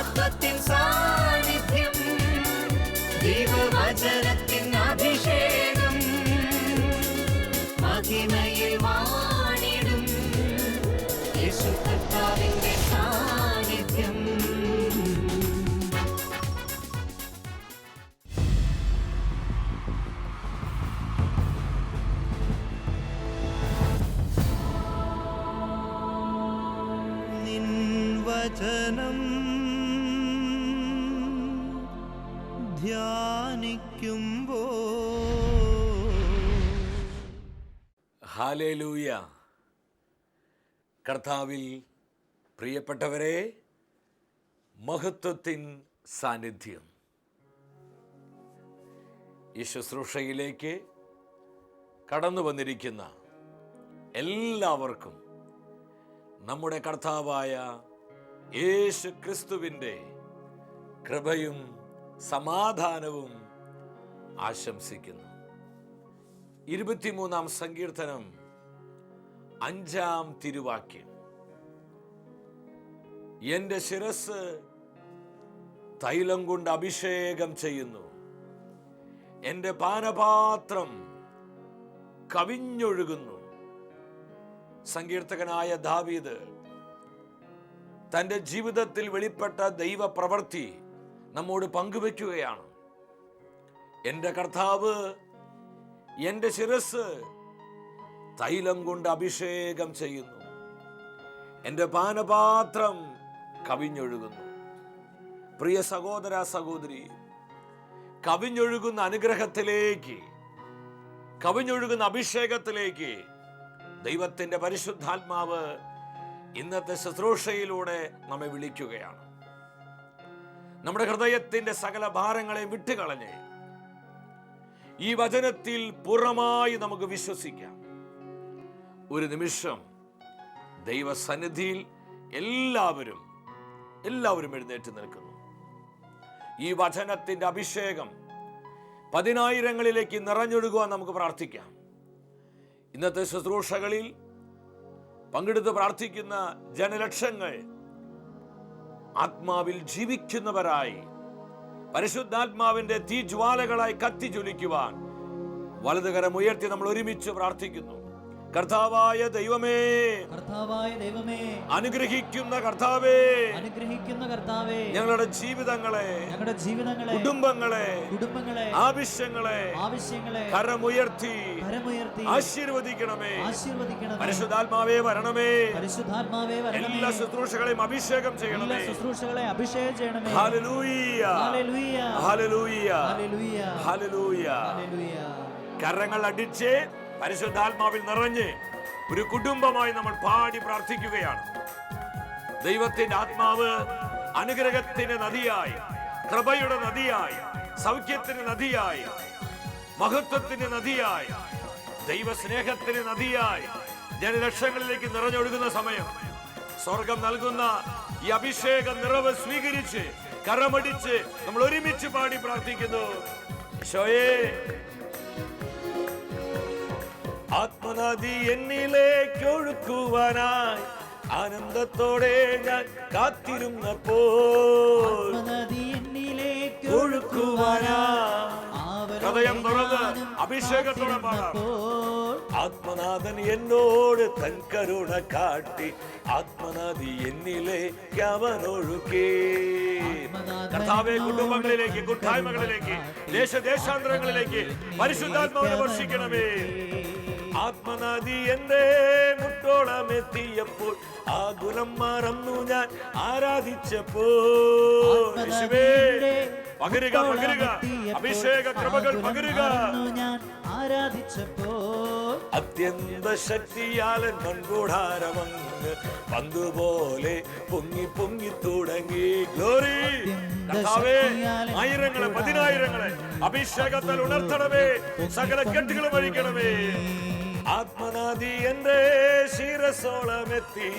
മഹത്വത്തിൻ സാന്നിധ്യം, ദൈവവചനത്തിൻ അഭിഷേകം, മഹിമയിൽ വാണിടും യേശു കർത്താവിന്റെ സാന്നിധ്യം. നിൻ വചനം ധ്യാനിക്കുമ്പോ ഹല്ലേലൂയ. കർത്താവിൽ പ്രിയപ്പെട്ടവരെ, മഹത്വത്തിൻ സാന്നിധ്യം. ഈ ശുശ്രൂഷയിലേക്ക് കടന്നു വന്നിരിക്കുന്ന എല്ലാവർക്കും നമ്മുടെ കർത്താവായ യേശു ക്രിസ്തുവിൻ്റെ കൃപയും സമാധാനവും ആശംസിക്കുന്നു. 23-ാം സങ്കീർത്തനം 5-ാം തിരുവാക്യം. എൻ്റെ ശിരസ് തൈലം കൊണ്ട് അഭിഷേകം ചെയ്യുന്നു, എൻ്റെ പാനപാത്രം കവിഞ്ഞൊഴുകുന്നു. സങ്കീർത്തകനായ ദാവീദ് തൻ്റെ ജീവിതത്തിൽ വെളിപ്പെട്ട ദൈവപ്രവൃത്തി നമ്മോട് പങ്കുവെക്കുകയാണ്. എൻ്റെ കർത്താവ് എൻ്റെ ശിരസ് തൈലം കൊണ്ട് അഭിഷേകം ചെയ്യുന്നു, എൻ്റെ പാനപാത്രം കവിഞ്ഞൊഴുകുന്നു. പ്രിയ സഹോദര സഹോദരി, കവിഞ്ഞൊഴുകുന്ന അനുഗ്രഹത്തിലേക്ക്, കവിഞ്ഞൊഴുകുന്ന അഭിഷേകത്തിലേക്ക് ദൈവത്തിൻ്റെ പരിശുദ്ധാത്മാവ് ഇന്നത്തെ ശുശ്രൂഷയിലൂടെ നമ്മെ വിളിക്കുകയാണ്. നമ്മുടെ ഹൃദയത്തിൻ്റെ സകല ഭാരങ്ങളെ വിട്ടുകളഞ്ഞ് ഈ വചനത്തിൽ പൂർണ്ണമായി നമുക്ക് വിശ്വസിക്കാം. ഒരു നിമിഷം ദൈവസന്നിധിയിൽ എല്ലാവരും എഴുന്നേറ്റ് നിൽക്കുന്നു. ഈ വചനത്തിൻ്റെ അഭിഷേകം 10,000ങ്ങളിലേക്ക് നിറഞ്ഞൊഴുകുവാൻ നമുക്ക് പ്രാർത്ഥിക്കാം. ഇന്നത്തെ ശുശ്രൂഷകളിൽ പങ്കെടുത്ത് പ്രാർത്ഥിക്കുന്ന ജനലക്ഷങ്ങൾ ആത്മാവിൽ ജീവിക്കുന്നവരായി, പരിശുദ്ധാത്മാവിന്റെ തീജ്വാലകളായി കത്തിജ്വലിക്കുവാൻ വലതുകരം ഉയർത്തി നമ്മൾ ഒരുമിച്ച് പ്രാർത്ഥിക്കുന്നു. കർത്താവായ ദൈവമേ, അനുഗ്രഹിക്കുന്ന കർത്താവേ, ഞങ്ങളുടെ ജീവിതങ്ങളെ, കുടുംബങ്ങളെ, ആവശ്യങ്ങളെ കരമുയർത്തി ആശീർവദിക്കണമേ. പരിശുദ്ധാത്മാവേ വരണമേ, എല്ലാ ശുശ്രൂഷകളെയും അഭിഷേകം ചെയ്യണമേ. ഹല്ലേലൂയ, ഹല്ലേലൂയ, ഹല്ലേലൂയ. കരങ്ങൾ അടിച്ച് പരിശുദ്ധാത്മാവിൽ നിറഞ്ഞ് ഒരു കുടുംബമായി നമ്മൾ പാടി പ്രാർത്ഥിക്കുകയാണ്. ദൈവത്തിന്റെ ആത്മാവ് അനുഗ്രഹത്തിന്റെ നദിയായി, കൃപയുടെ നദിയായി, സൗഖ്യത്തിന്റെ നദിയായി, മഹത്വത്തിന്റെ നദിയായി, ദൈവസ്നേഹത്തിന്റെ നദിയായി ജനലക്ഷങ്ങളിലേക്ക് നിറഞ്ഞൊഴുകുന്ന സമയം സ്വർഗം നൽകുന്ന ഈ അഭിഷേക നിറവ് സ്വീകരിച്ച് കരമടിച്ച് നമ്മൾ ഒരുമിച്ച് പാടി പ്രാർത്ഥിക്കുന്നു. ഈശോയേ, ആത്മനദി എന്നിലേക്ക് ഒഴുക്കുവാനായി ആനന്ദത്തോടെ ഞാൻ കാത്തിരുന്നപ്പോൾ, ഹൃദയം തുറന്ന് അഭിഷേകത്തോടെ പാടാം. ആത്മനാഥൻ എന്നോട് തൻ കരുണ കാട്ടി, ആത്മനദി എന്നിലേക്ക് അവനൊഴുകി. കർത്താവേ, കുടുംബങ്ങളിലേക്ക്, കൂട്ടായ്മകളിലേക്ക്, ദേശാന്തരങ്ങളിലേക്ക് പരിശുദ്ധാത്മാവിനെ വർഷിക്കണമേ. ആത്മനദി എന്റെ മുട്ടോളം എത്തിയപ്പോൾ ആകുലം മറന്നു ഞാൻ ആരാധിച്ചപ്പോൾ. യേശുവേ, പകരുക പകരുക, അഭിഷേക കൃപകൾ പകരുക. അത്യന്ത ശക്തിയാലൻ മൺകൂടാരമങ്ങ് പന്തുപോലെ പൊങ്ങി പൊങ്ങി തുടങ്ങി. ഗ്ലോറി കർത്താവേ, ആയിരങ്ങളെ 10,000ങ്ങളെ അഭിഷേകത്താൽ ഉണർത്തണമേ, സകല കെട്ടുകളും അഴിക്കണമേ. ആത്മനദി എന്റെ ശിരസോളമെത്തി,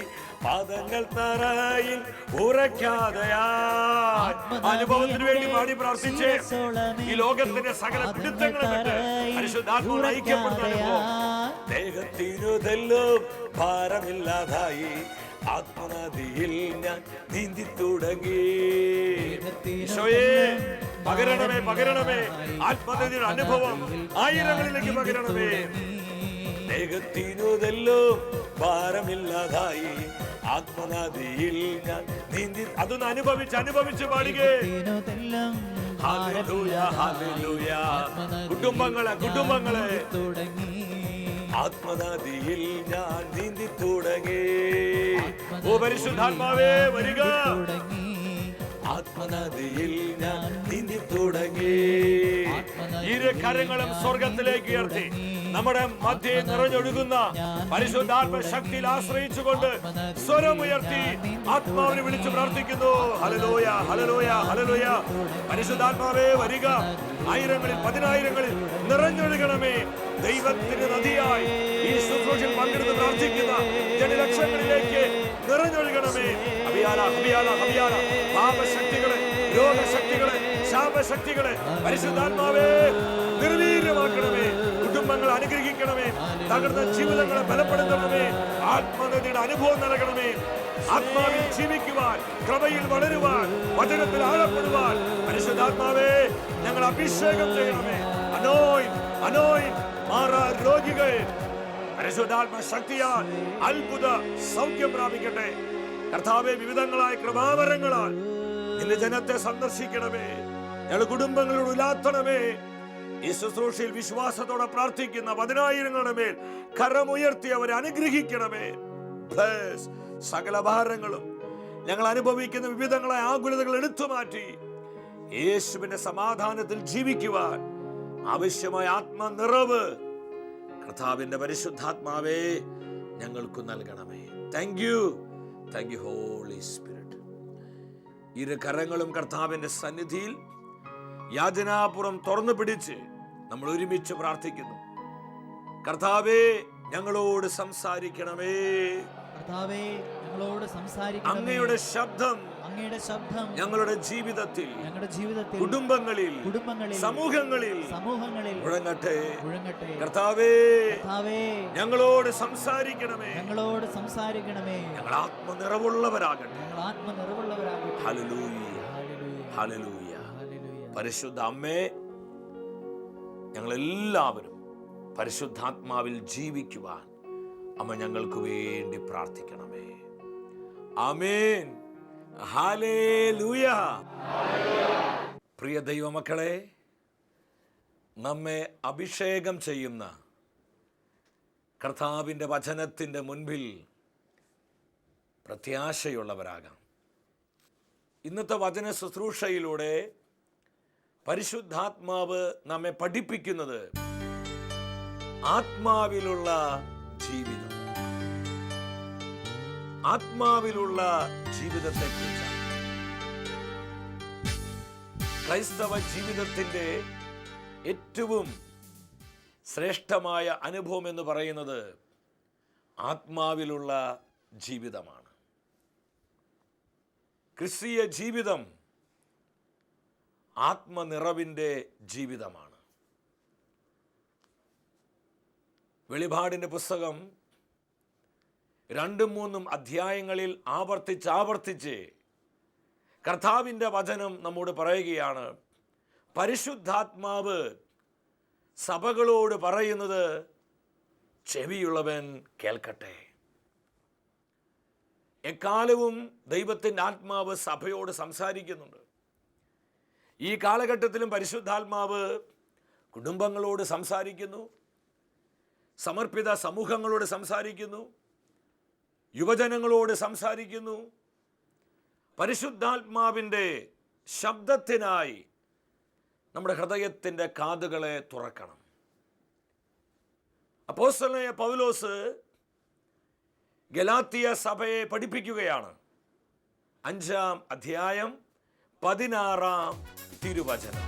പാദങ്ങൾ തറയിൽ ഉറയ്ക്കാതെയായി. അനുഭവത്തിന് വേണ്ടി പാടി പ്രാർത്ഥിച്ച് ഈ ലോകത്തിന്റെ സകല പിടുത്തങ്ങളും വിട്ട് പരിശുദ്ധാത്മാവിൽ ഐക്യപ്പെടുന്ന അനുഭവം. ദേഹത്തിനു തെല്ലും ഭാരമില്ലാതായി, ആത്മനദിയിൽ ഞാൻ നീന്തി തുടങ്ങി. ഈശോയെ പകരണമേ, പകരണമേ, ആത്മനദിയുടെ അനുഭവം ആയിരങ്ങളിലേക്ക് പകരണമേ. ദേഹത്തിനുതെല്ലാം ഭാരമില്ലാതായി ആത്മനദിയിൽ ഞാൻ നീന്തി. അതൊന്ന് അനുഭവിച്ച് പാടുകേ. Hallelujah, hallelujah. കുടുംബങ്ങളെ ആത്മനദിയിൽ ഞാൻ നീന്തി തുടങ്ങി. ഓ പരിശുദ്ധാത്മാവേ വരിക. ആത്മനദിയിൽ ഞാൻ നീന്തി തുടങ്ങി. ഇരു കരങ്ങളും സ്വർഗത്തിലേക്ക് ഉയർത്തി നമ്മുടെ മധ്യേ നിറഞ്ഞൊഴുകുന്ന പരിശുദ്ധാത്മ ശക്തിയിൽ ആശ്രയിച്ചുകൊണ്ട് സ്വരമുയർത്തി ആത്മാവിനെ വിളിച്ചു പ്രാർത്ഥിക്കുന്നു. ഹല്ലേലൂയ, ഹല്ലേലൂയ, ഹല്ലേലൂയ. പരിശുദ്ധാത്മാവേ വരിക. ആയിരങ്ങളിൽ പതിനായിരങ്ങളിൽ നിറഞ്ഞൊഴുകണമേ. ദൈവത്തിന്റെ നദിയായി ഈ ശുശ്രൂഷയിൽ പങ്കെടുത്ത് പ്രാർത്ഥിക്കുന്ന ജനലക്ഷങ്ങളിലേക്ക് നിറഞ്ഞൊഴുകണമേ. ഹബിയാല, ഹബിയാല, ഹബിയാല. പാപശക്തികളെ, രോഗശക്തികളെ, ശാപശക്തികളെ പരിശുദ്ധാത്മാവേ നിർവീര്യമാക്കണമേ. കുടുംബങ്ങൾ അനുഗ്രഹിക്കണമേ. തകർന്ന ജീവിതങ്ങളെ ബലപ്പെടുത്തണമേ. ആത്മനദിയുടെ അനുഭവം നൽകണമേ. ആത്മാവിൽ ജീവിക്കുവാൻ, കൃപയിൽ വളരുവാൻ, വചനത്തിൽ ആഴപ്പെടുവാൻ പരിശുദ്ധാത്മാവേ ഞങ്ങൾ അഭിഷേകം ചെയ്യണമേ. അനോയിന്റ് മാറാ രോഗികൾ പരിശുദ്ധാത്മ ശക്തിയാൽ അത്ഭുത സൗഖ്യം പ്രാപിക്കട്ടെ. കർത്താവേ, വിവിധങ്ങളായ കൃപാവരങ്ങളാൽ നിന്റെ ജനത്തെ സന്ദർശിക്കണമേ. ഞങ്ങളുടെ കുടുംബങ്ങളോട് ഉലാത്തണമേ. ഈ ശുശ്രൂഷയിൽ വിശ്വാസത്തോടെ പ്രാർത്ഥിക്കുന്ന പതിനായിരങ്ങളുടെ മേൽ കരമുയർത്തി അവരെ അനുഗ്രഹിക്കണമേ. സകല ഭാരങ്ങളും ഞങ്ങൾ അനുഭവിക്കുന്ന വിവിധങ്ങളായ ആകുലതകൾ എടുത്തുമാറ്റി യേശുവിന്റെ സമാധാനത്തിൽ ജീവിക്കുവാൻ ആവശ്യമായ ആത്മനിറവ് കർത്താവിന്റെ പരിശുദ്ധാത്മാവേ ഞങ്ങൾക്ക് നൽകണമേ. Thank you holy spirit. ഇരു കരങ്ങളും കർത്താവിന്റെ സന്നിധിയിൽ യാചനാപുറം തുറന്നു പിടിച്ച് നമ്മൾ ഒരുമിച്ച് പ്രാർത്ഥിക്കുന്നു. കർത്താവേ, ഞങ്ങളോട് സംസാരിക്കണമേ. അങ്ങയുടെ ശബ്ദം ഞങ്ങളുടെ ജീവിതത്തിൽ, കുടുംബങ്ങളിൽ, സമൂഹങ്ങളിൽ മുഴങ്ങട്ടെ. കർത്താവേ, ഞങ്ങളോട് സംസാരിക്കണമേ. ഞങ്ങൾ ആത്മനിറവുള്ളവരാകട്ടെ. Hallelujah, hallelujah. പരിശുദ്ധ അമ്മേ, ഞങ്ങളെല്ലാവരും പരിശുദ്ധാത്മാവിൽ ജീവിക്കുവാൻ അമ്മ ഞങ്ങൾക്ക് വേണ്ടി പ്രാർത്ഥിക്കണമേ. ആമേൻ, ഹല്ലേലൂയ. പ്രിയ ദൈവമക്കളെ, നമ്മെ അഭിഷേകം ചെയ്യുന്ന കർത്താവിൻ്റെ വചനത്തിൻ്റെ മുൻപിൽ പ്രത്യാശയുള്ളവരാകാം. ഇന്നത്തെ വചന ശുശ്രൂഷയിലൂടെ പരിശുദ്ധാത്മാവ് നമ്മെ പഠിപ്പിക്കുന്നത് ആത്മാവിലുള്ള ജീവിതം, ആത്മാവിലുള്ള ജീവിതത്തെക്കുറിച്ചാണ്. ക്രൈസ്തവ ജീവിതത്തിൻ്റെ ഏറ്റവും ശ്രേഷ്ഠമായ അനുഭവം എന്ന് പറയുന്നത് ആത്മാവിലുള്ള ജീവിതമാണ്. ക്രിസ്തീയ ജീവിതം ആത്മനിറവിൻ്റെ ജീവിതമാണ്. വെളിപാടിൻ്റെ പുസ്തകം 2-3 അധ്യായങ്ങളിൽ ആവർത്തിച്ച് കർത്താവിൻ്റെ വചനം നമ്മോട് പറയുകയാണ്. പരിശുദ്ധാത്മാവ് സഭകളോട് പറയുന്നത് ചെവിയുള്ളവൻ കേൾക്കട്ടെ. എക്കാലവും ദൈവത്തിൻ്റെ ആത്മാവ് സഭയോട് സംസാരിക്കുന്നുണ്ട്. ഈ കാലഘട്ടത്തിലും പരിശുദ്ധാത്മാവ് കുടുംബങ്ങളോട് സംസാരിക്കുന്നു, സമർപ്പിത സമൂഹങ്ങളോട് സംസാരിക്കുന്നു, യുവജനങ്ങളോട് സംസാരിക്കുന്നു. പരിശുദ്ധാത്മാവിൻ്റെ ശബ്ദത്തിനായി നമ്മുടെ ഹൃദയത്തിൻ്റെ കാതുകളെ തുറക്കണം. അപ്പോസ്തലനായ പൗലോസ് ഗലാത്യ സഭയെ പഠിപ്പിക്കുകയാണ്. 5-ാം അധ്യായം 16-ാം തിരുവചനം.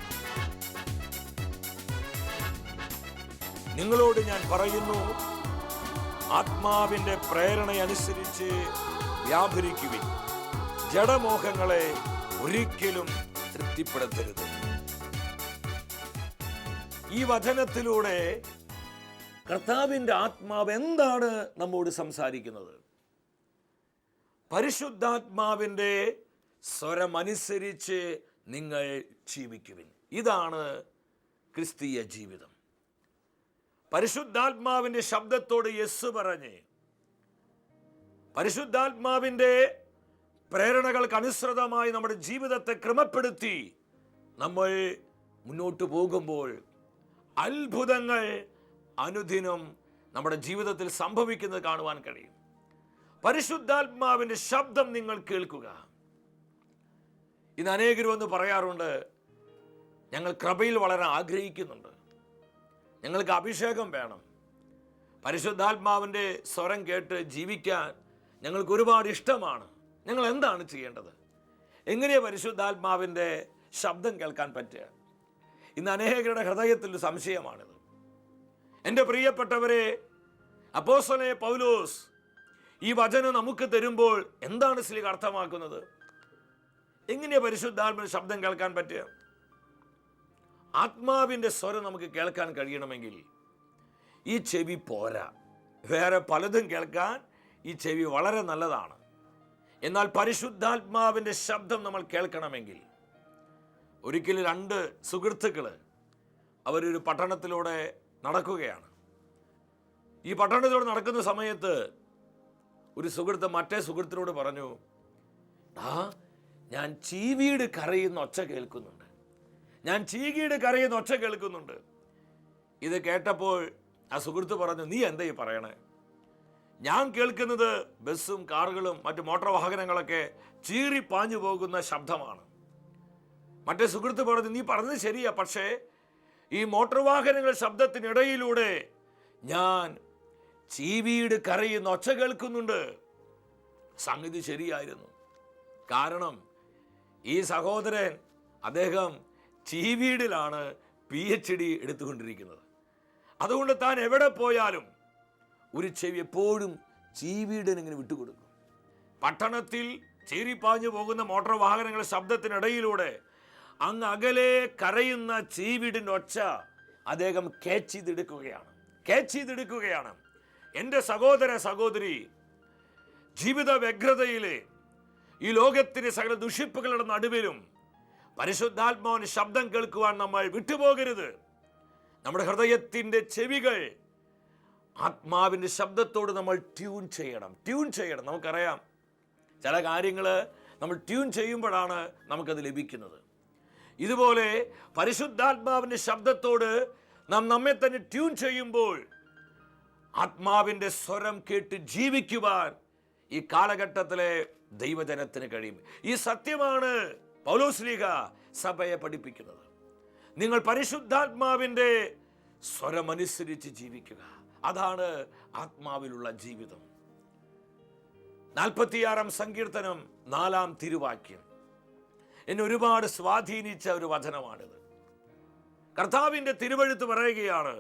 നിങ്ങളോട് ഞാൻ പറയുന്നു, ആത്മാവിൻ്റെ പ്രേരണയനുസരിച്ച് വ്യാപരിക്കുവിൻ, ജഡമോഹങ്ങളെ ഒരിക്കലും തൃപ്തിപ്പെടുത്തരുത്. ഈ വചനത്തിലൂടെ കർത്താവിൻ്റെ ആത്മാവ് എന്താണ് നമ്മോട് സംസാരിക്കുന്നത്? പരിശുദ്ധാത്മാവിൻ്റെ സ്വരമനുസരിച്ച് നിങ്ങൾ ജീവിക്കുവിൻ. ഇതാണ് ക്രിസ്തീയ ജീവിതം. പരിശുദ്ധാത്മാവിൻ്റെ ശബ്ദത്തോട് യെസ് പറഞ്ഞ് പരിശുദ്ധാത്മാവിൻ്റെ പ്രേരണകൾക്ക് അനുസൃതമായി നമ്മുടെ ജീവിതത്തെ ക്രമപ്പെടുത്തി നമ്മൾ മുന്നോട്ട് പോകുമ്പോൾ അത്ഭുതങ്ങൾ അനുദിനം നമ്മുടെ ജീവിതത്തിൽ സംഭവിക്കുന്നത് കാണുവാൻ കഴിയും. പരിശുദ്ധാത്മാവിൻ്റെ ശബ്ദം നിങ്ങൾ കേൾക്കുക. ഇന്ന് അനേകരും ഒന്ന് പറയാറുണ്ട്, ഞങ്ങൾ കൃപയിൽ വളരാൻ ആഗ്രഹിക്കുന്നുണ്ട്, ഞങ്ങൾക്ക് അഭിഷേകം വേണം, പരിശുദ്ധാത്മാവിൻ്റെ സ്വരം കേട്ട് ജീവിക്കാൻ ഞങ്ങൾക്ക് ഒരുപാട് ഇഷ്ടമാണ്, ഞങ്ങൾ എന്താണ് ചെയ്യേണ്ടത്? എങ്ങനെയാണ് പരിശുദ്ധാത്മാവിൻ്റെ ശബ്ദം കേൾക്കാൻ പറ്റുക? ഇന്ന് അനേകരുടെ ഹൃദയത്തിൽ സംശയമാണിത്. എൻ്റെ പ്രിയപ്പെട്ടവരെ, അപ്പോസ്തലനായ പൗലോസ് ഈ വചനം നമുക്ക് തരുമ്പോൾ എന്താണ് സ്ലീഹ അർത്ഥമാക്കുന്നത്? എങ്ങനെയാണ് പരിശുദ്ധാത്മാവിന്റെ ശബ്ദം കേൾക്കാൻ പറ്റുക? ആത്മാവിൻ്റെ സ്വരം നമുക്ക് കേൾക്കാൻ കഴിയണമെങ്കിൽ ഈ ചെവി പോരാ, വേറെ പലതും കേൾക്കാൻ ഈ ചെവി വളരെ നല്ലതാണ്. എന്നാൽ പരിശുദ്ധാത്മാവിൻ്റെ ശബ്ദം നമ്മൾ കേൾക്കണമെങ്കിൽ, ഒരിക്കലും 2 സുഹൃത്തുക്കൾ അവരൊരു പട്ടണത്തിലൂടെ നടക്കുകയാണ്. ഈ പട്ടണത്തിലൂടെ നടക്കുന്ന സമയത്ത് ഒരു സുഹൃത്ത് മറ്റേ സുഹൃത്തിനോട് പറഞ്ഞു, ഞാൻ ചീവീട് കരയുന്ന ഒച്ച കേൾക്കുന്നുണ്ട്, ഞാൻ ചീകീട് കരയുന്ന ഒച്ച കേൾക്കുന്നുണ്ട്. ഇത് കേട്ടപ്പോൾ ആ സുഹൃത്ത് പറഞ്ഞു, നീ എന്താ ഈ പറയണേ? ഞാൻ കേൾക്കുന്നത് ബസ്സും കാറുകളും മറ്റു മോട്ടോർ വാഹനങ്ങളൊക്കെ ചീറി പാഞ്ഞു പോകുന്ന ശബ്ദമാണ്. മറ്റേ സുഹൃത്ത് പറഞ്ഞു, നീ പറഞ്ഞത് ശരിയാ, പക്ഷേ ഈ മോട്ടോർ വാഹനങ്ങളുടെ ശബ്ദത്തിനിടയിലൂടെ ഞാൻ ചീവീട് കരയുന്ന ഒച്ച കേൾക്കുന്നുണ്ട്. സംഗതി ശരിയായിരുന്നു. കാരണം ഈ സഹോദരൻ അദ്ദേഹം ചീവീടിലാണ് PhD എടുത്തുകൊണ്ടിരിക്കുന്നത്. അതുകൊണ്ട് താൻ എവിടെ പോയാലും ഒരു ചെവി എപ്പോഴും ചീവീടിന് ഇങ്ങനെ വിട്ടുകൊടുക്കും. പട്ടണത്തിൽ ചീറിപ്പാഞ്ഞു പോകുന്ന മോട്ടോർ വാഹനങ്ങളുടെ ശബ്ദത്തിനിടയിലൂടെ അങ്ങ് അകലെ കരയുന്ന ചീവീടിൻ്റെ ഒച്ച അദ്ദേഹം ക്യാച്ച് ചെയ്തെടുക്കുകയാണ്. എൻ്റെ സഹോദര സഹോദരി, ജീവിത വ്യഗ്രതയിലെ ഈ ലോകത്തിന് സകല ദുഷിപ്പുകളുടെ നടുവിലും പരിശുദ്ധാത്മാവിന്റെ ശബ്ദം കേൾക്കുവാൻ നമ്മൾ വിട്ടുപോകരുത്. നമ്മുടെ ഹൃദയത്തിൻ്റെ ചെവികൾ ആത്മാവിൻ്റെ ശബ്ദത്തോട് നമ്മൾ ട്യൂൺ ചെയ്യണം. നമുക്കറിയാം, ചില കാര്യങ്ങൾ നമ്മൾ ട്യൂൺ ചെയ്യുമ്പോഴാണ് നമുക്കത് ലഭിക്കുന്നത്. ഇതുപോലെ പരിശുദ്ധാത്മാവിൻ്റെ ശബ്ദത്തോട് നാം നമ്മെ തന്നെ ട്യൂൺ ചെയ്യുമ്പോൾ ആത്മാവിൻ്റെ സ്വരം കേട്ട് ജീവിക്കുവാൻ ഈ കാലഘട്ടത്തിലെ ദൈവജനത്തിന് കഴിയും. ഈ സത്യമാണ് പൗലോസ് ശ്ലീഹ സഭയെ പഠിപ്പിക്കുന്നത്. നിങ്ങൾ പരിശുദ്ധാത്മാവിൻ്റെ സ്വരമനുസരിച്ച് ജീവിക്കുക. അതാണ് ആത്മാവിലുള്ള ജീവിതം. 46 സങ്കീർത്തനം 4 തിരുവാക്യം എന്നെ ഒരുപാട് സ്വാധീനിച്ച ഒരു വചനമാണിത്. കർത്താവിൻ്റെ തിരുവെഴുത്ത് പറയുകയാണ്,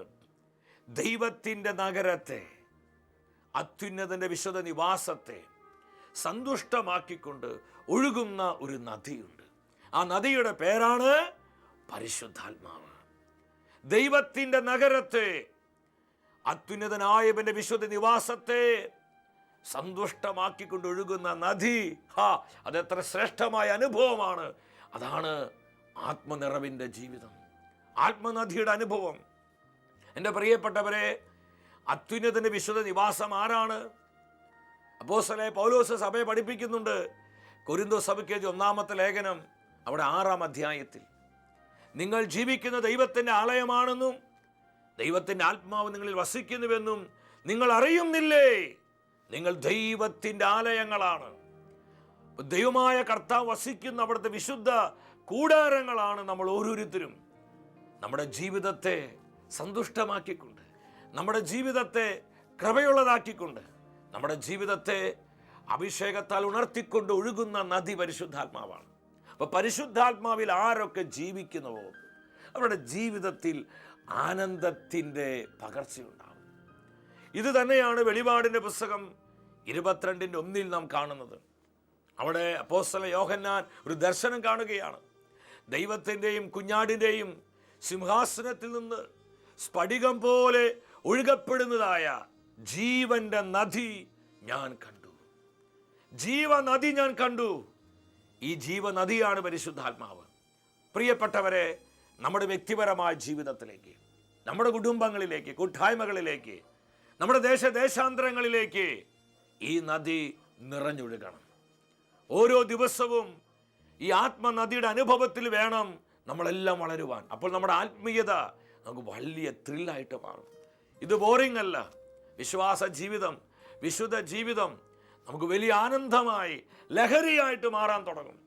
ദൈവത്തിൻ്റെ നഗരത്തെ, അത്യുന്നതന്റെ വിശുദ്ധ നിവാസത്തെ സന്തുഷ്ടമാക്കിക്കൊണ്ട് ഒഴുകുന്ന ഒരു നദിയുണ്ട്. ആ നദിയുടെ പേരാണ് പരിശുദ്ധാത്മാവ്. ദൈവത്തിൻ്റെ നഗരത്തെ, അത്യുന്നതനായവന്റെ വിശുദ്ധ നിവാസത്തെ സന്തുഷ്ടമാക്കിക്കൊണ്ട് ഒഴുകുന്ന നദി. അതെത്ര ശ്രേഷ്ഠമായ അനുഭവമാണ്! അതാണ് ആത്മനിറവിൻ്റെ ജീവിതം, ആത്മനദിയുടെ അനുഭവം. എൻ്റെ പ്രിയപ്പെട്ടവരെ, അത്യുന്നതന്റെ വിശുദ്ധ നിവാസം ആരാണ്? അപ്പോസ്തലനായ പൗലോസ് സഭയെ പഠിപ്പിക്കുന്നുണ്ട്. കൊരിന്തോസ് സഭയ്ക്ക് 1-ാമത്തെ ലേഖനം അവിടെ 6-ാം അധ്യായത്തിൽ, നിങ്ങൾ ജീവിക്കുന്ന ദൈവത്തിൻ്റെ ആലയമാണെന്നും ദൈവത്തിൻ്റെ ആത്മാവ് നിങ്ങളിൽ വസിക്കുന്നുവെന്നും നിങ്ങൾ അറിയുന്നില്ലേ? നിങ്ങൾ ദൈവത്തിൻ്റെ ആലയങ്ങളാണ്. ദൈവമായ കർത്താവ് വസിക്കുന്ന അവിടുത്തെ വിശുദ്ധ കൂടാരങ്ങളാണ് നമ്മൾ ഓരോരുത്തരും. നമ്മുടെ ജീവിതത്തെ സന്തുഷ്ടമാക്കിക്കൊണ്ട്, നമ്മുടെ ജീവിതത്തെ കൃപയുള്ളതാക്കിക്കൊണ്ട്, നമ്മുടെ ജീവിതത്തെ അഭിഷേകത്താൽ ഉണർത്തിക്കൊണ്ട് ഒഴുകുന്ന നദി പരിശുദ്ധാത്മാവാണ്. അപ്പോൾ പരിശുദ്ധാത്മാവിൽ ആരൊക്കെ ജീവിക്കുന്നുവോ അവരുടെ ജീവിതത്തിൽ ആനന്ദത്തിൻ്റെ പകർച്ചയുണ്ടാകും. ഇത് തന്നെയാണ് വെളിപാടിൻ്റെ പുസ്തകം 22:1 നാം കാണുന്നത്. അവിടെ അപ്പോസ്തലൻ യോഹന്നാൻ ഒരു ദർശനം കാണുകയാണ്. ദൈവത്തിൻ്റെയും കുഞ്ഞാടിൻ്റെയും സിംഹാസനത്തിൽ നിന്ന് സ്ഫടികം പോലെ ഒഴുകപ്പെടുന്നതായ ജീവന്റെ നദി ഞാൻ കണ്ടു. ജീവനദി ഞാൻ കണ്ടു. ഈ ജീവനദിയാണ് പരിശുദ്ധാത്മാവ്. പ്രിയപ്പെട്ടവരെ, നമ്മുടെ വ്യക്തിപരമായ ജീവിതത്തിലേക്ക്, നമ്മുടെ കുടുംബങ്ങളിലേക്ക്, കൂട്ടായ്മകളിലേക്ക്, നമ്മുടെ ദേശാന്തരങ്ങളിലേക്ക് ഈ നദി നിറഞ്ഞൊഴുകണം. ഓരോ ദിവസവും ഈ ആത്മനദിയുടെ അനുഭവത്തിൽ വേണം നമ്മളെല്ലാം വളരുവാൻ. അപ്പോൾ നമ്മുടെ ആത്മീയത നമുക്ക് വലിയ ത്രില്ലായിട്ട് മാറും. ഇത് ബോറിംഗ് അല്ല. വിശ്വാസ ജീവിതം, വിശുദ്ധ ജീവിതം നമുക്ക് വലിയ ആനന്ദമായി, ലഹരിയായിട്ട് മാറാൻ തുടങ്ങും.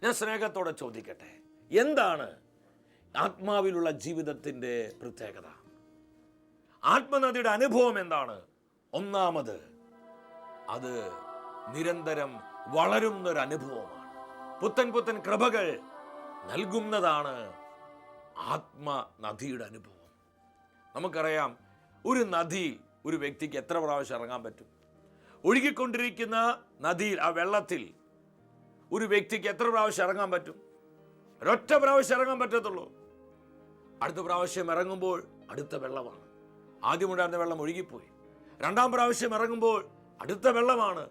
ഞാൻ സ്നേഹത്തോടെ ചോദിക്കട്ടെ, എന്താണ് ആത്മാവിലുള്ള ജീവിതത്തിൻ്റെ പ്രത്യേകത? ആത്മനദിയുടെ അനുഭവം എന്താണ്? ഒന്നാമത്, അത് നിരന്തരം വളരുന്നൊരു അനുഭവമാണ്. പുത്തൻ പുത്തൻ കൃപകൾ നൽകുന്നതാണ് ആത്മനദിയുടെ അനുഭവം. നമുക്കറിയാം, ഒരു നദി ഒരു വ്യക്തിക്ക് എത്ര പ്രാവശ്യം ഇറങ്ങാൻ പറ്റും? ഒഴുകിക്കൊണ്ടിരിക്കുന്ന നദിയിൽ, ആ വെള്ളത്തിൽ ഒരു വ്യക്തിക്ക് എത്ര പ്രാവശ്യം ഇറങ്ങാൻ പറ്റും? ഒരൊറ്റ പ്രാവശ്യം ഇറങ്ങാൻ പറ്റത്തുള്ളൂ. അടുത്ത പ്രാവശ്യം ഇറങ്ങുമ്പോൾ അടുത്ത വെള്ളമാണ്. ആദ്യമുണ്ടായിരുന്ന വെള്ളം ഒഴുകിപ്പോയി. രണ്ടാം പ്രാവശ്യം ഇറങ്ങുമ്പോൾ അടുത്ത വെള്ളമാണ്.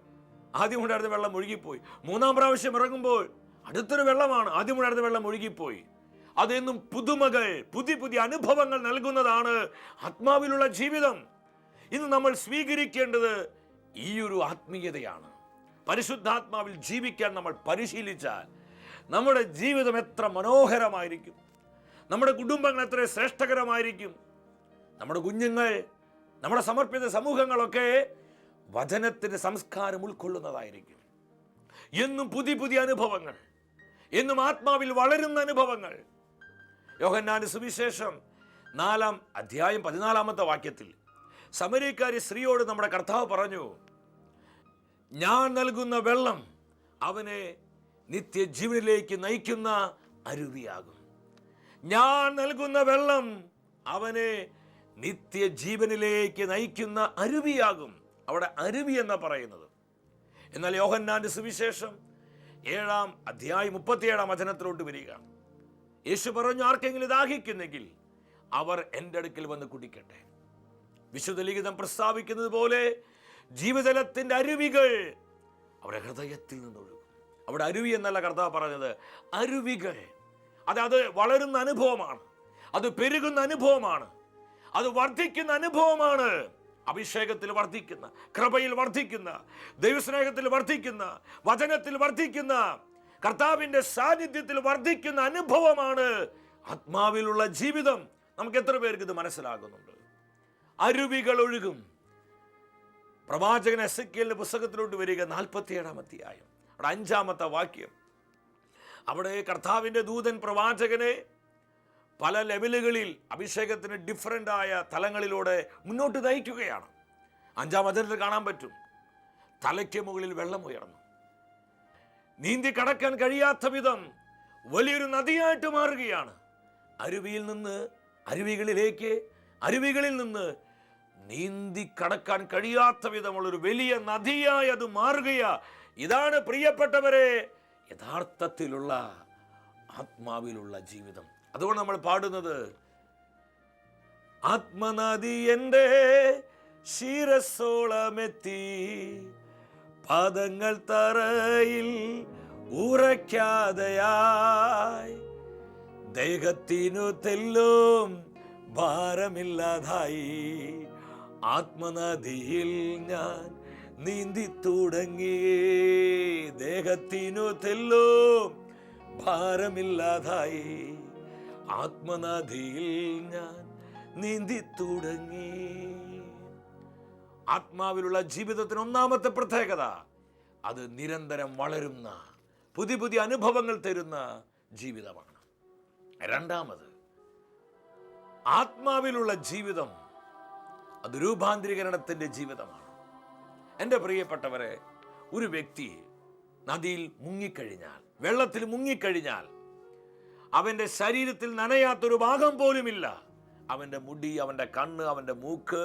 ആദ്യമുണ്ടായിരുന്ന വെള്ളം ഒഴുകിപ്പോയി. മൂന്നാം പ്രാവശ്യം ഇറങ്ങുമ്പോൾ അടുത്തൊരു വെള്ളമാണ്. ആദ്യമുണ്ടായിരുന്ന വെള്ളം ഒഴുകിപ്പോയി. അതെന്നും പുതുമകൾ, പുതിയ പുതിയ അനുഭവങ്ങൾ നൽകുന്നതാണ് ആത്മാവിലുള്ള ജീവിതം. ഇന്ന് നമ്മൾ സ്വീകരിക്കേണ്ടത് ഈ ഒരു ആത്മീയതയാണ്. പരിശുദ്ധാത്മാവിൽ ജീവിക്കാൻ നമ്മൾ പരിശീലിച്ചാൽ നമ്മുടെ ജീവിതം എത്ര മനോഹരമായിരിക്കും, നമ്മുടെ കുടുംബങ്ങൾ എത്ര ശ്രേഷ്ഠകരമായിരിക്കും, നമ്മുടെ കുഞ്ഞുങ്ങൾ, നമ്മുടെ സമർപ്പിത സമൂഹങ്ങളൊക്കെ വചനത്തിന്റെ സംസ്കാരം ഉൾക്കൊള്ളുന്നതായിരിക്കും. എന്നും പുതിയ പുതിയ അനുഭവങ്ങൾ, എന്നും ആത്മാവിൽ വളരുന്ന അനുഭവങ്ങൾ. യോഹന്നാന്റെ സുവിശേഷം 4-ാം അധ്യായം 14-ാമത്തെ വാക്യത്തിൽ സമരിയക്കാരി സ്ത്രീയോട് നമ്മുടെ കർത്താവ് പറഞ്ഞു, ഞാൻ നൽകുന്ന വെള്ളം അവനെ നിത്യജീവനിലേക്ക് നയിക്കുന്ന അരുവിയാകും. ഞാൻ നൽകുന്ന വെള്ളം അവനെ നിത്യജീവനിലേക്ക് നയിക്കുന്ന അരുവിയാകും. അവിടെ അരുവി എന്ന് പറയുന്നത്. എന്നാൽ യോഹന്നാന്റെ സുവിശേഷം 7-ാം അധ്യായം 37-ാം വചനത്തിലോട്ട് വരിക. യേശു പറഞ്ഞു, ആർക്കെങ്കിലും ദാഹിക്കുന്നെങ്കിൽ അവർ എൻ്റെ അടുക്കൽ വന്ന് കുടിക്കട്ടെ. വിശുദ്ധ ലിഖിതം പ്രസ്താവിക്കുന്നത് പോലെ ജീവജലത്തിന്റെ അരുവികൾ അവിടെ ഹൃദയത്തിൽ നിന്നൊഴുകും. അവിടെ അരുവി എന്നല്ല കർത്താവ് പറഞ്ഞത്, അരുവികൾ. അത് വളരുന്ന അനുഭവമാണ്, അത് പെരുകുന്ന അനുഭവമാണ്, അത് വർദ്ധിക്കുന്ന അനുഭവമാണ്. അഭിഷേകത്തിൽ വർദ്ധിക്കുന്ന, കൃപയിൽ വർദ്ധിക്കുന്ന, ദൈവസ്നേഹത്തിൽ വർദ്ധിക്കുന്ന, വചനത്തിൽ വർദ്ധിക്കുന്ന, കർത്താവിന്റെ സാന്നിധ്യത്തിൽ വർദ്ധിക്കുന്ന അനുഭവമാണ് ആത്മാവിലുള്ള ജീവിതം. നമുക്ക് എത്ര പേർക്ക് ഇത് മനസ്സിലാകുന്നുണ്ട്? അരുവികൾ ഒഴുകും. പ്രവാചകൻ എസെക്കിയേലിന്റെ പുസ്തകത്തിലോട്ട് വരിക, 47-ാം അധ്യായം, അവിടെ 5-ാമത്തെ വാക്യം. അവിടെ കർത്താവിന്റെ ദൂതൻ പ്രവാചകനെ പല ലെവലുകളിൽ അഭിഷേകത്തിന് ഡിഫറൻ്റ് ആയ തലങ്ങളിലൂടെ മുന്നോട്ട് നയിക്കുകയാണ്. 5-ാം വചനത്തിൽ കാണാൻ പറ്റും, തലയ്ക്ക് മുകളിൽ വെള്ളം ഉയർന്നു, നീന്തി കടക്കാൻ കഴിയാത്ത വിധം വലിയൊരു നദിയായിട്ട് മാറുകയാണ്. അരുവികളിൽ നിന്ന് നീന്തി കടക്കാൻ കഴിയാത്ത വിധമുള്ളൊരു വലിയ നദിയായി അത് മാറുകയാ. ഇതാണ് പ്രിയപ്പെട്ടവരെ യഥാർത്ഥത്തിലുള്ള ആത്മാവിലുള്ള ജീവിതം. അതുകൊണ്ട് നമ്മൾ പാടുന്നത്, ആത്മനദി എൻ്റെ ശിരസ്സോളമെത്തി, പാദങ്ങൾ തറയിൽ ഉറയ്ക്കാതെയായി, ദേഹത്തിനു തെല്ലും ഭാരമില്ലാതായി, ആത്മനദിയിൽ ഞാൻ നീന്തി തുടങ്ങി, ദേഹത്തിനു തെല്ലും ഭാരമില്ലാതായി, ആത്മനദിയിൽ ഞാൻ നീന്തി തുടങ്ങി. ആത്മാവിലുള്ള ജീവിതത്തിന് ഒന്നാമത്തെ പ്രത്യേകത, അത് നിരന്തരം വളരുന്ന, പുതിയ പുതിയ അനുഭവങ്ങൾ തരുന്ന ജീവിതമാണ്. രണ്ടാമത്, ആത്മാവിലുള്ള ജീവിതം അത് രൂപാന്തരീകരണത്തിന്റെ ജീവിതമാണ്. എൻ്റെ പ്രിയപ്പെട്ടവരെ, ഒരു വ്യക്തി നദിയിൽ മുങ്ങിക്കഴിഞ്ഞാൽ, വെള്ളത്തിൽ മുങ്ങിക്കഴിഞ്ഞാൽ, അവൻ്റെ ശരീരത്തിൽ നനയാത്തൊരു ഭാഗം പോലുമില്ല. അവൻ്റെ മുടി, അവൻ്റെ കണ്ണ്, അവൻ്റെ മൂക്ക്,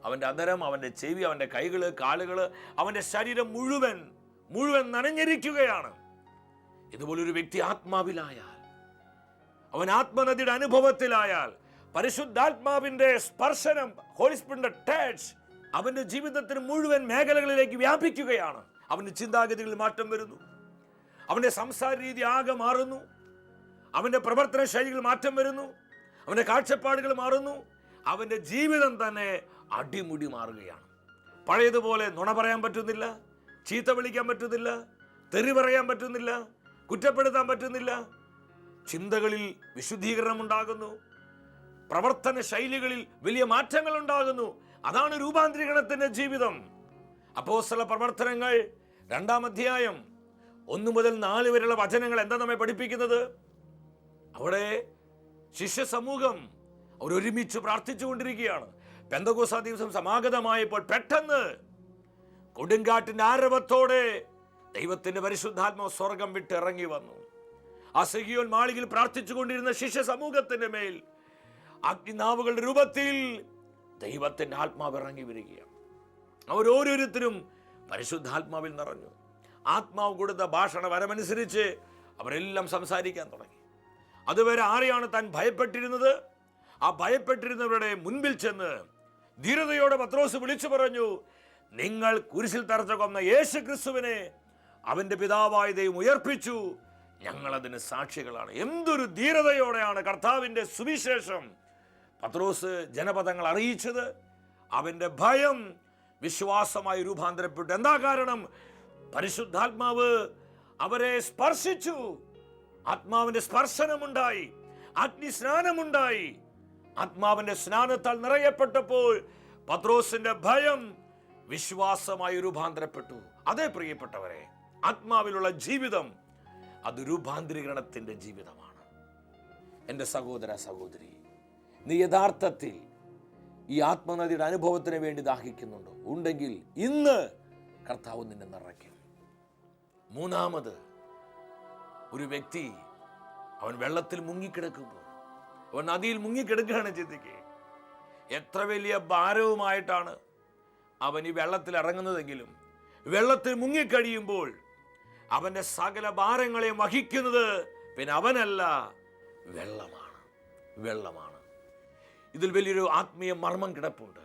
അവൻ്റെ അധരം, അവൻ്റെ ചെവി, അവൻ്റെ കൈകള്, കാലുകള്, അവൻ്റെ ശരീരം മുഴുവൻ നനഞ്ഞിരിക്കുകയാണ്. ഇതുപോലൊരു വ്യക്തി ആത്മാവിലായാൽ, അവൻ ആത്മനദിയുടെ അനുഭവത്തിലായാൽ, പരിശുദ്ധാത്മാവിന്റെ സ്പർശനം, ഹോളി സ്പിരിറ്റിന്റെ ടച്ച് അവന്റെ ജീവിതത്തിന് മുഴുവൻ മേഖലകളിലേക്ക് വ്യാപിക്കുകയാണ്. അവൻ്റെ ചിന്താഗതികളിൽ മാറ്റം വരുന്നു. അവൻ്റെ സംസാര രീതി ആകെ മാറുന്നു. അവൻ്റെ പ്രവർത്തന ശൈലികൾ മാറ്റം വരുന്നു. അവൻ്റെ കാഴ്ചപ്പാടുകൾ മാറുന്നു. അവൻ്റെ ജീവിതം തന്നെ അടിമുടി മാറുകയാണ്. പഴയതുപോലെ നുണ പറയാൻ പറ്റുന്നില്ല, ചീത്ത വിളിക്കാൻ പറ്റുന്നില്ല, തെറി പറയാൻ പറ്റുന്നില്ല, കുറ്റപ്പെടുത്താൻ പറ്റുന്നില്ല. ചിന്തകളിൽ വിശുദ്ധീകരണം ഉണ്ടാകുന്നു. പ്രവർത്തന ശൈലികളിൽ വലിയ മാറ്റങ്ങൾ ഉണ്ടാകുന്നു. അതാണ് രൂപാന്തരീകരണത്തിന്റെ ജീവിതം. അപ്പോസ്തല പ്രവർത്തനങ്ങൾ 2-ാം അധ്യായം 1 മുതൽ 4 വരെയുള്ള വചനങ്ങൾ എന്താ നമ്മെ പഠിപ്പിക്കുന്നത്? അവിടെ ശിഷ്യ സമൂഹം അവരൊരുമിച്ച് പ്രാർത്ഥിച്ചുകൊണ്ടിരിക്കുകയാണ്. പെന്തക്കോസ്ത് ദിവസം സമാഗതമായപ്പോൾ പെട്ടെന്ന് കൊടുങ്കാറ്റിന്റെ ആരവത്തോടെ ദൈവത്തിന്റെ പരിശുദ്ധാത്മാവ് സ്വർഗം വിട്ട് ഇറങ്ങി വന്നു. ആ സിഹിയോൻ മാളികയിൽ പ്രാർത്ഥിച്ചുകൊണ്ടിരുന്ന ശിഷ്യ സമൂഹത്തിന്റെ മേൽ അഗ്നിനാവുകളുടെ രൂപത്തിൽ ദൈവത്തിന്റെ ആത്മാവ് ഇറങ്ങി വരികയാണ്. അവരോരോരുത്തരും പരിശുദ്ധാത്മാവിൽ നിറഞ്ഞു. ആത്മാവ് കൊടുത്ത ഭാഷണ വരമനുസരിച്ച് അവരെല്ലാം സംസാരിക്കാൻ തുടങ്ങി. അതുവരെ ആരെയാണ് താൻ ഭയപ്പെട്ടിരുന്നത്? ആ ഭയപ്പെട്ടിരുന്നവരുടെ മുൻപിൽ ചെന്ന് ധീരതയോടെ പത്രോസ് വിളിച്ചു പറഞ്ഞു, നിങ്ങൾ കുരിശിൽ തറച്ച കൊന്ന യേശു ക്രിസ്തുവിനെ അവന്റെ പിതാവായ ദൈവം ഉയർപ്പിച്ചു, ഞങ്ങളതിന് സാക്ഷികളാണ്. എന്തൊരു ധീരതയോടെയാണ് കർത്താവിന്റെ സുവിശേഷം പത്രോസ് ജനപദങ്ങൾ അറിയിച്ചത്. അവന്റെ ഭയം വിശ്വാസമായി രൂപാന്തരപ്പെട്ടു. എന്താ കാരണം? പരിശുദ്ധാത്മാവ് അവരെ സ്പർശിച്ചു. ആത്മാവിന്റെ സ്പർശനമുണ്ടായി, അഗ്നിസ്നാനമുണ്ടായി. ആത്മാവിന്റെ സ്നാനത്താൽ നിറയപ്പെട്ടപ്പോൾ പത്രോസിന്റെ ഭയം വിശ്വാസമായി രൂപാന്തരപ്പെട്ടു. അതേ പ്രിയപ്പെട്ടവരെ, ആത്മാവിലുള്ള ജീവിതം അത് രൂപാന്തരീകരണത്തിന്റെ ജീവിതമാണ്. എൻ്റെ സഹോദര സഹോദരി, നീ യഥാർത്ഥത്തിൽ ഈ ആത്മനദിയുടെ അനുഭവത്തിന് വേണ്ടി ദാഹിക്കുന്നുണ്ടോ? ഉണ്ടെങ്കിൽ ഇന്ന് കർത്താവ് നിന്നെ നിറയ്ക്കും. 3-ാമത്, ഒരു വ്യക്തി അവൻ വെള്ളത്തിൽ മുങ്ങിക്കിടക്കുമ്പോൾ, അവൻ നദിയിൽ മുങ്ങിക്കിടക്കുകയാണ്. ചിന്തിക്കുക, എത്ര വലിയ ഭാരവുമായിട്ടാണ് അവൻ ഈ വെള്ളത്തിൽ ഇറങ്ങുന്നതെങ്കിലും വെള്ളത്തിൽ മുങ്ങിക്കഴിയുമ്പോൾ അവന്റെ സകല ഭാരങ്ങളെയും വഹിക്കുന്നത് പിന്നെ അവനല്ല, വെള്ളമാണ്. വെള്ളമാണ്. ഇതിൽ വലിയൊരു ആത്മീയ മർമ്മം കിടപ്പുണ്ട്.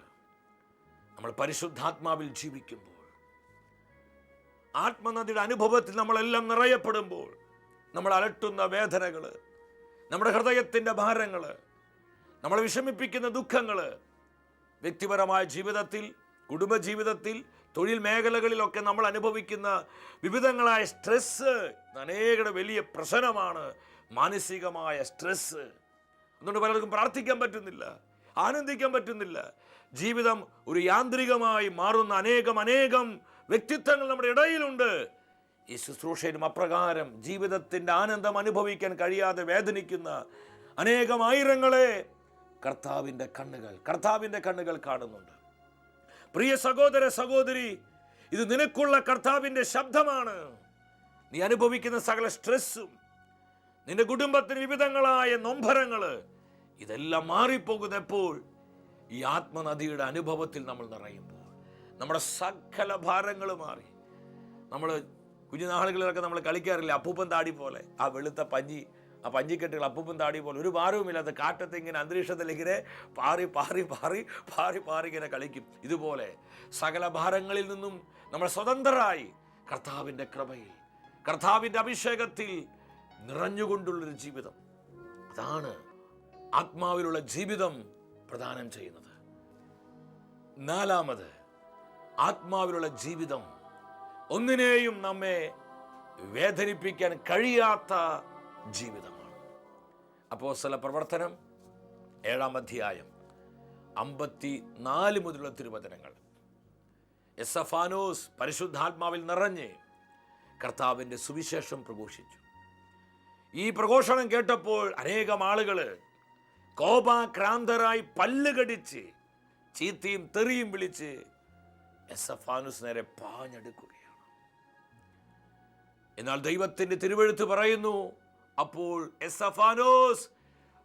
നമ്മൾ പരിശുദ്ധാത്മാവിൽ ജീവിക്കുമ്പോൾ, ആത്മനദിയുടെ അനുഭവത്തിൽ നമ്മളെല്ലാം നിറയപ്പെടുമ്പോൾ, നമ്മൾ അലട്ടുന്ന വേദനകൾ, നമ്മുടെ ഹൃദയത്തിൻ്റെ ഭാരങ്ങൾ, നമ്മളെ വിഷമിപ്പിക്കുന്ന ദുഃഖങ്ങൾ, വ്യക്തിപരമായ ജീവിതത്തിൽ, കുടുംബജീവിതത്തിൽ, തൊഴിൽ മേഖലകളിലൊക്കെ നമ്മൾ അനുഭവിക്കുന്ന വിവിധങ്ങളായ സ്ട്രെസ് അനേകരുടെ വലിയ പ്രശ്നമാണ്. മാനസികമായ സ്ട്രെസ്. അതുകൊണ്ട് പലർക്കും പ്രാർത്ഥിക്കാൻ പറ്റുന്നില്ല, ആനന്ദിക്കാൻ പറ്റുന്നില്ല. ജീവിതം ഒരു യാന്ത്രികമായി മാറുന്ന അനേകം വ്യക്തിത്വങ്ങൾ നമ്മുടെ ഇടയിലുണ്ട്. ഈ ശുശ്രൂഷയിലും അപ്രകാരം ജീവിതത്തിൻ്റെ ആനന്ദം അനുഭവിക്കാൻ കഴിയാതെ വേദനിക്കുന്ന ആയിരങ്ങളെ കർത്താവിൻ്റെ കണ്ണുകൾ കാണുന്നുണ്ട്. പ്രിയ സഹോദര സഹോദരി, ഇത് നിനക്കുള്ള കർത്താവിൻ്റെ ശബ്ദമാണ്. നീ അനുഭവിക്കുന്ന സകല സ്ട്രെസ്സും, നിന്റെ കുടുംബത്തിന് വിവിധങ്ങളായ നൊമ്പരങ്ങൾ, ഇതെല്ലാം മാറിപ്പോകുന്ന എപ്പോൾ? ഈ ആത്മനദിയുടെ അനുഭവത്തിൽ നമ്മൾ നിറയുമ്പോൾ. നമ്മുടെ സകല ഭാരങ്ങൾ മാറി. നമ്മൾ കുഞ്ഞുനാളുകളിലൊക്കെ നമ്മൾ കളിക്കാറില്ല, അപ്പൂപ്പൻ താടി പോലെ, ആ വെളുത്ത പഞ്ഞി, ആ പഞ്ഞിക്കെട്ടുകൾ അപ്പൂപ്പൻ താടി പോലെ, ഒരു ഭാരവുമില്ലാത്ത കാറ്റത്ത് ഇങ്ങനെ അന്തരീക്ഷത്തിൽ ഇങ്ങനെ പാറി ഇങ്ങനെ കളിക്കും. ഇതുപോലെ സകല ഭാരങ്ങളിൽ നിന്നും നമ്മൾ സ്വതന്ത്രരായി കർത്താവിൻ്റെ കൃപയിൽ, കർത്താവിൻ്റെ അഭിഷേകത്തിൽ നിറഞ്ഞുകൊണ്ടുള്ളൊരു ജീവിതം, അതാണ് ആത്മാവിലുള്ള ജീവിതം പ്രദാനം ചെയ്യുന്നത്. 4-ാമത്, ആത്മാവിലുള്ള ജീവിതം ഒന്നിനെയും നമ്മെ വേദനിപ്പിക്കാൻ കഴിയാത്ത ജീവിതമാണ്. അപ്പോസ്തല പ്രവർത്തനം 7-ാം അധ്യായം 54 മുതലുള്ള തിരുവചനങ്ങൾ. എസ്തഫാനോസ് പരിശുദ്ധാത്മാവിൽ നിറഞ്ഞ് കർത്താവിൻ്റെ സുവിശേഷം പ്രഘോഷിച്ചു. ഈ പ്രഘോഷണം കേട്ടപ്പോൾ അനേകം ആളുകൾ കോപാക്രാന്തരായി പല്ലുകടിച്ച് ചീത്തയും തെറിയും വിളിച്ച് എസ്തഫാനോസ് നേരെ പാഞ്ഞെടുക്കുകയാണ്. എന്നാൽ ദൈവത്തിന്റെ തിരുവെഴുത്ത് പറയുന്നു, അപ്പോൾ എസ്തഫാനോസ്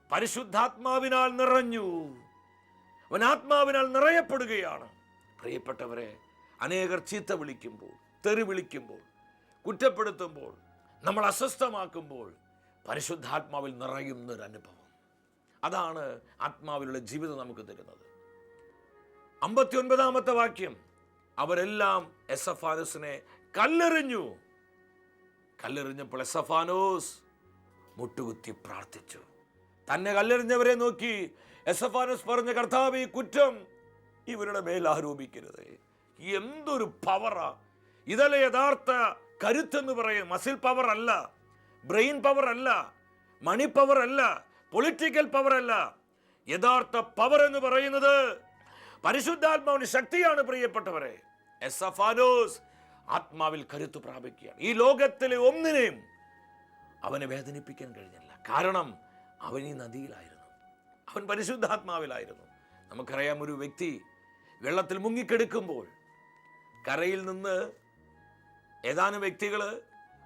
പരിശുദ്ധാത്മാവിനാൽ നിറഞ്ഞു. അവൻ ആത്മാവിനാൽ നിറയപ്പെടുകയാണ്. പ്രിയപ്പെട്ടവരെ, അനേകർ ചീത്ത വിളിക്കുമ്പോൾ, തെറി വിളിക്കുമ്പോൾ, കുറ്റപ്പെടുത്തുമ്പോൾ, നമ്മൾ അസ്വസ്ഥമാക്കുമ്പോൾ പരിശുദ്ധാത്മാവിൽ നിറയുന്നൊരു അനുഭവം, അതാണ് ആത്മാവിലുള്ള ജീവിതം നമുക്ക് തരുന്നത്. 59-ാമത്തെ വാക്യം, അവരെല്ലാം എസ്തഫാനോസിനെ കല്ലെറിഞ്ഞു. കല്ലെറിഞ്ഞപ്പോൾ എസഫാനോസ് മുട്ടുകുത്തി പ്രാർത്ഥിച്ചു. തന്നെ കല്ലെറിഞ്ഞവരെ നോക്കി എസഫാനോസ് പറഞ്ഞ, കർത്താവേ, ഈ കുറ്റം ഇവരുടെ മേൽ ആരോപിക്കരുത്. എന്തൊരു പവറാ! ഇതല്ലേ യഥാർത്ഥ കരുത്തെന്ന് പറയും. മസിൽ പവർ അല്ല, ബ്രെയിൻ പവർ അല്ല, മണി പവർ അല്ല, പൊളിറ്റിക്കൽ പവർ അല്ല. യഥാർത്ഥ പവർ എന്ന് പറയുന്നത് പരിശുദ്ധാത്മാവിന്റെ ശക്തിയാണ്. പ്രിയപ്പെട്ടവരെ, എസഫാനോസ് ആത്മാവിൽ കരുത്ത് പ്രാപിക്കുകയാണ്. ഈ ലോകത്തിലെ ഒന്നിനെയും അവനെ വേദനിപ്പിക്കാൻ കഴിഞ്ഞില്ല. കാരണം അവൻ ഈ നദിയിലായിരുന്നു, അവൻ പരിശുദ്ധാത്മാവിലായിരുന്നു. നമുക്കറിയാം, ഒരു വ്യക്തി വെള്ളത്തിൽ മുങ്ങിക്കെടുക്കുമ്പോൾ കരയിൽ നിന്ന് ഏതാനും വ്യക്തികൾ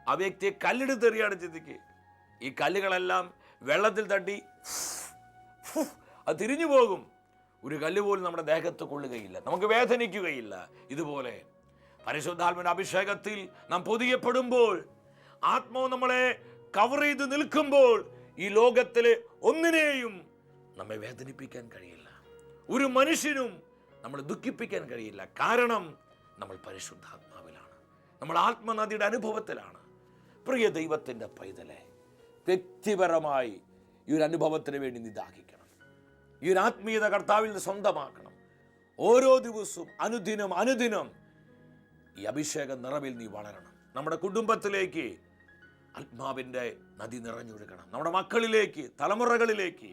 ആ വ്യക്തിയെ കല്ലെടുത്തെറിയാണ്. ചിന്തിക്ക്, ഈ കല്ലുകളെല്ലാം വെള്ളത്തിൽ തട്ടി അത് തിരിഞ്ഞു പോകും. ഒരു കല്ല് പോലും നമ്മുടെ ദേഹത്ത് കൊള്ളുകയില്ല, നമുക്ക് വേദനിക്കുകയില്ല. ഇതുപോലെ പരിശുദ്ധാത്മാവിന്റെ അഭിഷേകത്തിൽ നാം പൊതിയപ്പെടുമ്പോൾ, ആത്മാവ് നമ്മളെ കവർ ചെയ്ത് നിൽക്കുമ്പോൾ, ഈ ലോകത്തിലെ ഒന്നിനെയും നമ്മെ വേദനിപ്പിക്കാൻ കഴിയില്ല. ഒരു മനുഷ്യനും നമ്മൾ ദുഃഖിപ്പിക്കാൻ കഴിയില്ല. കാരണം നമ്മൾ പരിശുദ്ധാത്മാവിലാണ്, നമ്മൾ ആത്മനദിയുടെ അനുഭവത്തിലാണ്. പ്രിയ ദൈവത്തിൻ്റെ പൈതലെ, വ്യക്തിപരമായി ഈ ഒരു അനുഭവത്തിന് വേണ്ടി നീ ദാഹിക്കണം. ഈ ഒരു ആത്മീയത കർത്താവിൽ നിന്ന് സ്വന്തമാക്കണം. ഓരോ ദിവസവും അനുദിനം ഈ അഭിഷേക നിറവിൽ നീ വളരണം. നമ്മുടെ കുടുംബത്തിലേക്ക് ആത്മാവിൻ്റെ നദി നിറഞ്ഞൊഴുകണം. നമ്മുടെ മക്കളിലേക്ക്, തലമുറകളിലേക്ക്,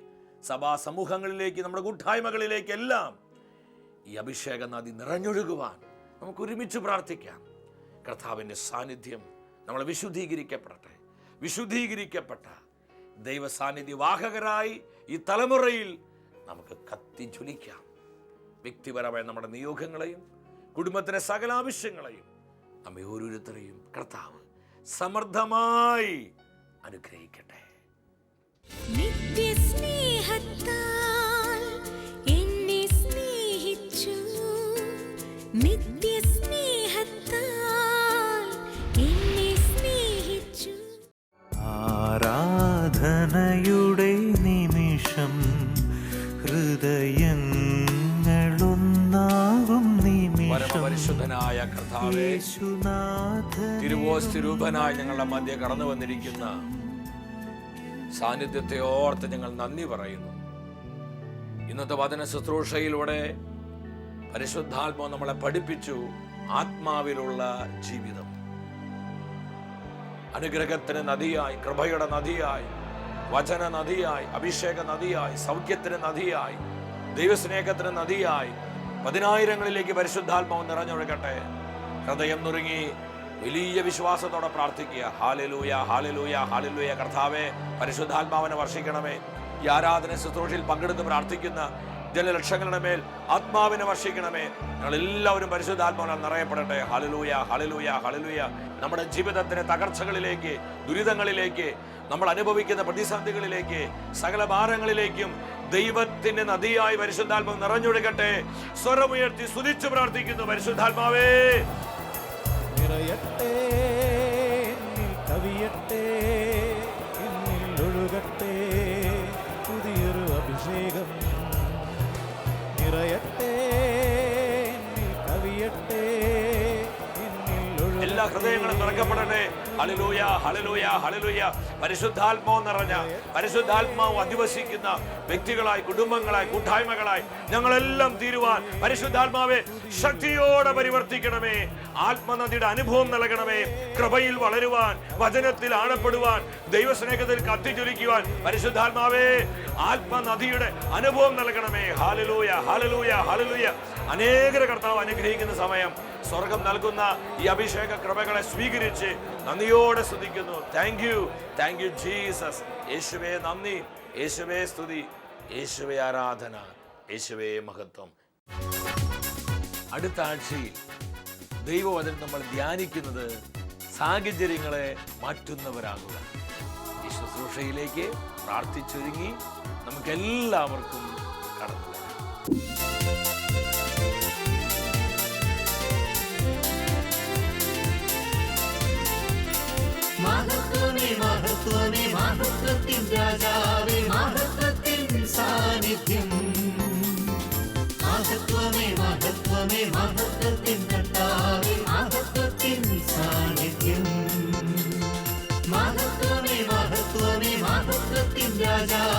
സഭാ സമൂഹങ്ങളിലേക്ക്, നമ്മുടെ കൂട്ടായ്മകളിലേക്ക് എല്ലാം ഈ അഭിഷേക നദി നിറഞ്ഞൊഴുകുവാൻ നമുക്ക് ഒരുമിച്ച് പ്രാർത്ഥിക്കാം. കർത്താവിൻ്റെ സാന്നിധ്യം നമ്മളെ വിശുദ്ധീകരിക്കപ്പെട്ട ദൈവ സാന്നിധ്യ വാഹകരായി ഈ തലമുറയിൽ നമുക്ക് കത്തിജ്വലിക്കാം. വ്യക്തിപരമായ നമ്മുടെ നിയോഗങ്ങളെയും കുടുംബത്തിലെ സകല ആവശ്യങ്ങളെയും നമ്മെ ഓരോരുത്തരെയും കർത്താവ് സമൃദ്ധമായി അനുഗ്രഹിക്കട്ടെ. നിത്യസ്നേഹത്താൽ എന്നെ സ്നേഹിച്ചു, നിത്യസ്നേഹത്താൽ എന്നെ സ്നേഹിച്ചു. ആരാധനയുടെ നിമിഷം, ഹൃദയങ്ങളൊന്നാകും നിമിഷം. പരമപരിശുദ്ധനായ കർത്താവേ, യേശുനാഥൻ തിരുവോസ്തിരൂപനായി ഞങ്ങളുടെ മധ്യ കടന്നു വന്നിരിക്കുന്ന സാന്നിധ്യത്തെ ഓർത്ത് ഞങ്ങൾ നന്ദി പറയുന്നു. ഇന്നത്തെ വചന ശുശ്രൂഷയിലൂടെ പരിശുദ്ധാത്മാവ് നമ്മളെ പഠിപ്പിച്ചു ആത്മാവിലുള്ള ജീവിതം. അനുഗ്രഹത്തിന് നദിയായി, കൃപയുടെ നദിയായി, വചന നദിയായി, അഭിഷേക നദിയായി, സൗഖ്യത്തിന് നദിയായി, ദൈവസ്നേഹത്തിന് നദിയായി 10,000ങ്ങളിലേക്ക് പരിശുദ്ധാത്മാവ് നിറഞ്ഞൊഴുകട്ടെ. ഹൃദയം നുറുങ്ങി വലിയ വിശ്വാസത്തോടെ പ്രാർത്ഥിക്കുക. Hallelujah, hallelujah, hallelujah. കർത്താവേ, പരിശുദ്ധാത്മാവിനെ വർഷിക്കണമേ. ഈ ആരാധന ശുശ്രൂഷയിൽ പങ്കെടുത്ത് പ്രാർത്ഥിക്കുന്ന ജനലക്ഷങ്ങളുടെ മേൽ ആത്മാവിനെ വർഷിക്കണമേ. ഞങ്ങൾ എല്ലാവരും പരിശുദ്ധാത്മാവിനാൽ നിറയപ്പെടട്ടെ. ഹല്ലേലൂയ, ഹല്ലേലൂയ, ഹല്ലേലൂയ. നമ്മുടെ ജീവിതത്തിന്റെ തകർച്ചകളിലേക്ക്, ദുരിതങ്ങളിലേക്ക്, നമ്മൾ അനുഭവിക്കുന്ന പ്രതിസന്ധികളിലേക്ക്, സകല ഭാരങ്ങളിലേക്കും ദൈവത്തിന്റെ നദിയായി പരിശുദ്ധാത്മാവ് നിറഞ്ഞൊഴുകട്ടെ. സ്വരമുയർത്തി സ്തുതിച്ചു പ്രാർത്ഥിക്കുന്നു. പരിശുദ്ധാത്മാവേ, നിറയട്ടെ, എന്നിൽ കവിയട്ടെ, എന്നിൽ ഒഴുകട്ടെ പുതിയൊരു അഭിഷേകം. നിറയട്ടെ, എന്നിൽ കവിയട്ടെ, എന്നിൽ ഒഴുകട്ടെ. എല്ലാ ഹൃദയങ്ങളും നിറക്കപ്പെടട്ടെ. ഹല്ലേലൂയ, ഹല്ലേലൂയ, ഹല്ലേലൂയ. പരിശുദ്ധാത്മാവ് നിറഞ്ഞ, പരിശുദ്ധാത്മാവ് അധിവസിക്കുന്ന വ്യക്തികളായി, കുടുംബങ്ങളായി, കൂട്ടായ്മകളായി ഞങ്ങളെല്ലാം തീരുവാൻ പരിശുദ്ധാത്മാവെ ശക്തിയോടെ പരിവർത്തിക്കണമേ. ആത്മനദിയുടെ അനുഭവം നൽകണമേ. കൃപയിൽ വളരുവാൻ, വചനത്തിൽ ആഴപ്പെടുവാൻ, ദൈവസ്നേഹത്തിൽ കത്തിജ്വലിക്കുവാൻ പരിശുദ്ധാത്മാവേ ആത്മനദിയുടെ അനുഭവം നൽകണമേ. ഹല്ലേലൂയ, ഹല്ലേലൂയ, ഹല്ലേലൂയ. അനേകരെ കർത്താവ് അനുഗ്രഹിക്കുന്ന സമയം സ്വർഗം നൽകുന്ന ഈ അഭിഷേക കൃപകളെ സ്വീകരിച്ച് നന്ദിയോടെ സ്തുതിക്കുന്നു. Thank you Jesus. യേശുവേ നന്ദി, യേശുവേ സ്തുതി, യേശുവേ ആരാധന, യേശുവേ മഹത്വം. അടുത്ത ആഴ്ചയിൽ ദൈവവചനം നമ്മൾ ധ്യാനിക്കുന്നത് സാഹചര്യങ്ങളെ മാറ്റുന്നവരാകുക. ഈ ശുശ്രൂഷയിലേക്ക് പ്രാർത്ഥിച്ചൊരുങ്ങി നമുക്കെല്ലാവർക്കും കടന്നു വരാം. മഹത്വമേ, മഹത്വമേ, മഹത്വത്തിൻ രാജാവേ, മഹത്വത്തിൻ സാന്നിധ്യം. മഹത്വമേ, മഹത്വമേ, മഹത്വത്തിൻ കർത്താവേ, മഹത്വത്തിൻ സാന്നിധ്യം. രാജാവേ